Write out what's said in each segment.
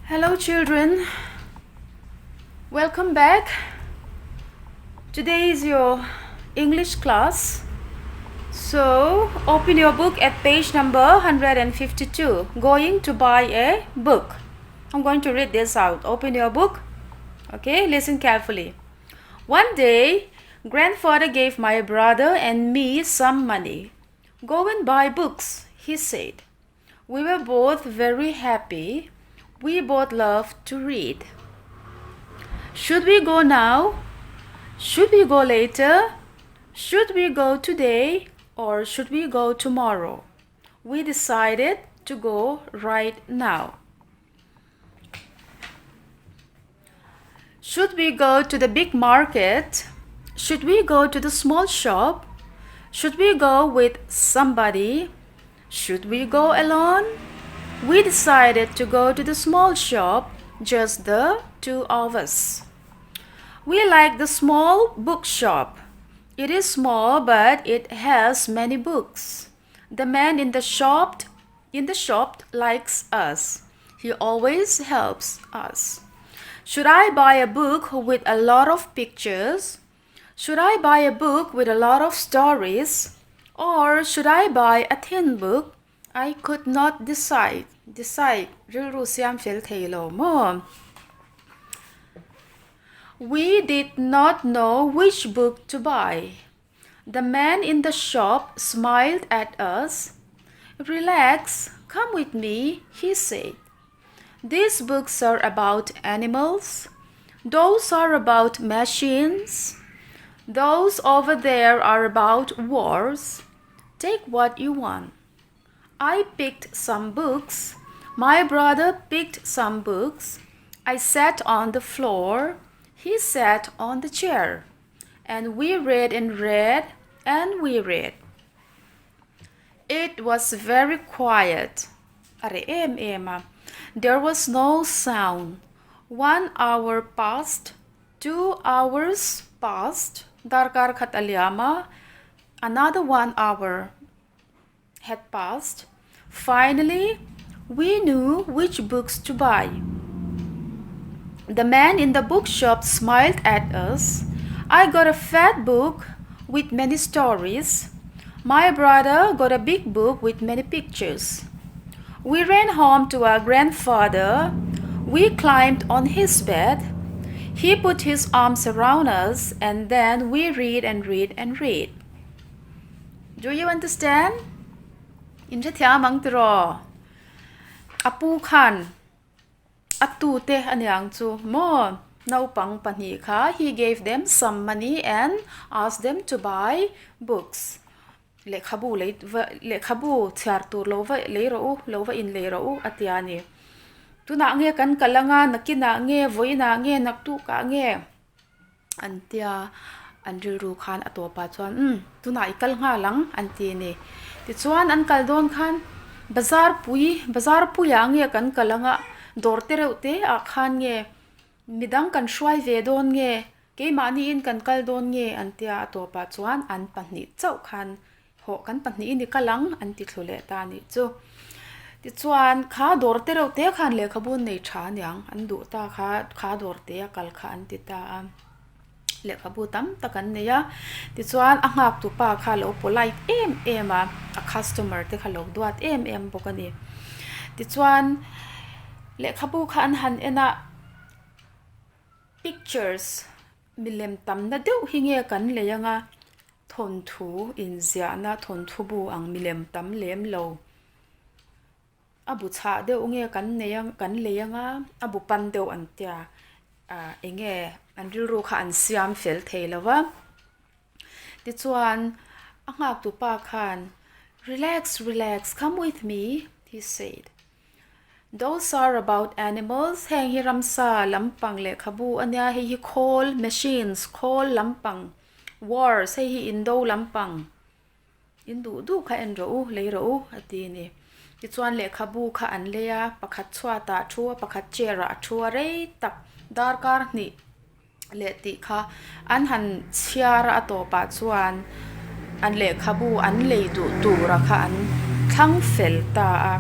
Hello children, welcome back. Today is your English class. So open your book at page number 152. Going to buy a book. I'm going to read this out. Open your book. Okay, listen carefully. One day, grandfather gave my brother and me some money. Go and buy books, he said. We were both very happy. We both loved to read. Should we go now? Should we go later? Should we go today or should we go tomorrow? We decided to go right now. Should we go to the big market? Should we go to the small shop? Should we go with somebody? Should we go alone? We decided to go to the small shop, just the two of us. We like the small bookshop. It is small, but it has many books. The man in the shop likes us. He always helps us. Should I buy a book with a lot of pictures? Should I buy a book with a lot of stories? Or should I buy a thin book? I could not decide. We did not know which book to buy. The man in the shop smiled at us. Relax, come with me, he said. These books are about animals. Those are about machines. Those over there are about wars. Take what you want. I picked some books. My brother picked some books. I sat on the floor. He sat on the chair. And we read and read and we read. It was very quiet. There was no sound. 1 hour passed. 2 hours passed. Darkar khat alyama. Another 1 hour had passed. Finally, we knew which books to buy. The man in the bookshop smiled at us. I got a fat book with many stories. My brother got a big book with many pictures. We ran home to our grandfather. We climbed on his bed. He put his arms around us and then we read and read and read. Do you understand? Inja thia mang tro. Apu khan. Atu te anyang chu mo. Nau pang pani kha. He gave them some money and asked them to buy books. Lekhabu thiar tur lova lova in le ro atiani. Tu na nge kan kalanga nakina nge voina nge naktu ka nge. Antia Andrew Ru Khan atopa chuan tu na ikal nga lang anti ni. Ti chuan an kaldon khan bazar puya nge kan kalanga dorte reute a khan nge midang kan shwai ve don nge ke mani in kan kaldon nge antia atopa chuan an pahni chau khan ho kan pahni ni kalang anti thlule ta ni chu. Ti chuan kha dorte reute khan le khabun nei tha nyang an du ta kha dorte kal kha anti ta le khabu tam takan neya. Ti chuan angak tu pa kha lo polite em a customer te kha lo duat em bokani. Ti chuan le khabu khan han ena pictures milem tam na deuh hinge kan leyanga thon thu in zia na thon thu bu ang milem tam lem lo abu cha deuh nge kan leyanga abu pan deuh antia enge Andrew Ru kha an siam fel theilawa. Ti chuan angak tu pa khan relax, come with me, he said. Those are about animals. Heng hi ramsa lampang le khabu anya hi call machines, call lampang. Wars hi indo lampang. Indu du kha en ro le ro ati ni. Ti chuan le khabu kha an leya pakhat chua ta thua pakhat chera thua re tak darkar ni le ti kha an han chiara atopa chuan an le khabu an le du tu ra kha an thang fel ta a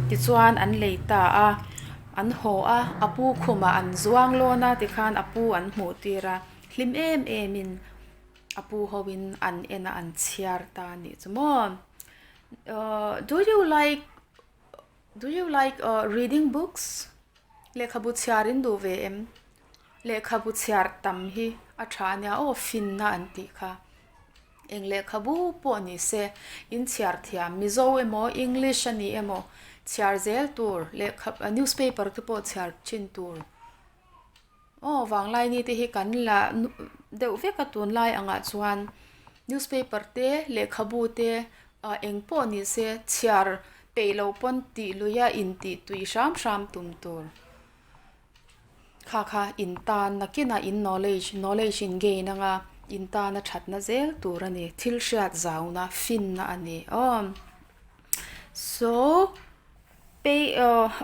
ti chuan an le ta a an ho a apu khuma an zuang lo na ti khan apu an hmu tira hlim em in apu hoin an ena an chiar ta ni chumon do you like reading books lekha bu chiarin du ve em lekha bu chiar tam hi a thania o fin na an ti kha eng lekha bu po ni se in chiar thiam mizo emo english ani emo chiar zel tur lekha newspaper te po chiar chin tur wang lai ni te hi kan la deuh ve ka tun lai anga chuan newspaper te lekha bu te eng po ni se chiar peilo pon ti luya in ti tui sham tum tur kha in tan na kina in knowledge in gain nga in ta na that na zel tur ani thil shat zauna fin na ani so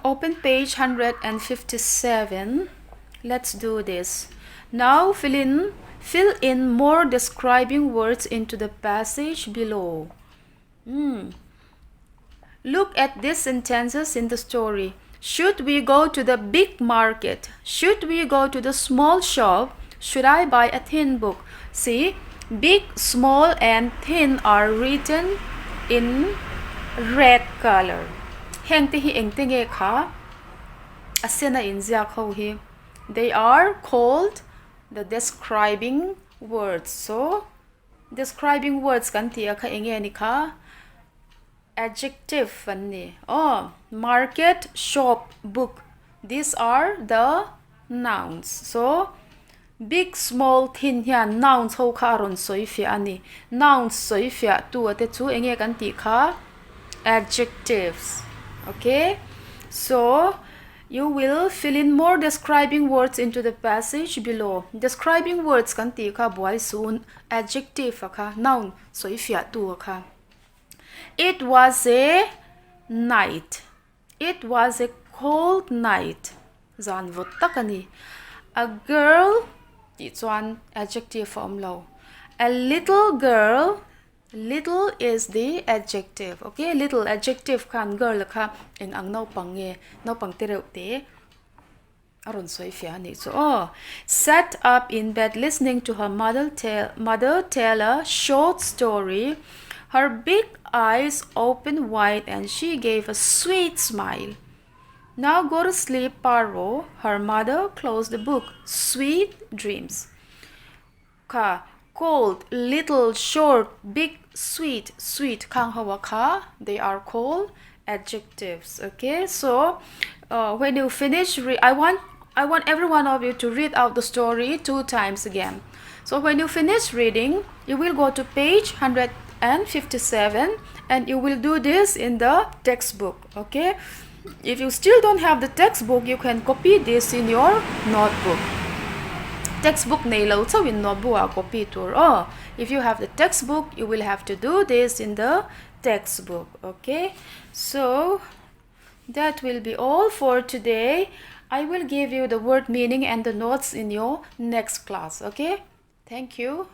open page 157. Let's do this. Now fill in more describing words into the passage below. Look at these sentences in the story. Should we go to the big market? Should we go to the small shop? Should I buy a thin book? See, big, small, and thin are written in red color. Heng te hi eng te nge kha asena in zia kho hi. They are called the describing words. So, describing words kan tia kha enge ni kha adjective ani. Market, shop, book. These are the nouns. So, big, small, thin hian nouns ho kha ron soi fia ani. Nouns soi fia tu ate chu enge kan ti kha adjectives. Okay? So, you will fill in more describing words into the passage below. Describing words kan ti kha buai sun adjective kha noun soi fia tu kha. It was a night. It was a cold night. Zan vot takani. A girl it's one adjective form lo. A little girl. Little is the adjective. Okay, little adjective kan girl kha eng ang nau pange nau pang te reu te aron soi fia ni so sat up in bed listening to her mother tell a short story. Her big eyes opened wide and she gave a sweet smile. Now go to sleep, Paro. Her mother closed the book. Sweet dreams. Ka cold, little, short, big, sweet kang hawa ka, they are called adjectives. Okay, so when you finish I want every one of you to read out the story 2 times again. So when you finish reading, you will go to page 157 and you will do this in the textbook. Okay, if you still don't have the textbook, you can copy this in your notebook. Textbook nei lo chawin notebook a copy tur if you have the textbook, you will have to do this in the textbook. Okay, so that will be all for today. I will give you the word meaning and the notes in your next class. Okay, thank you.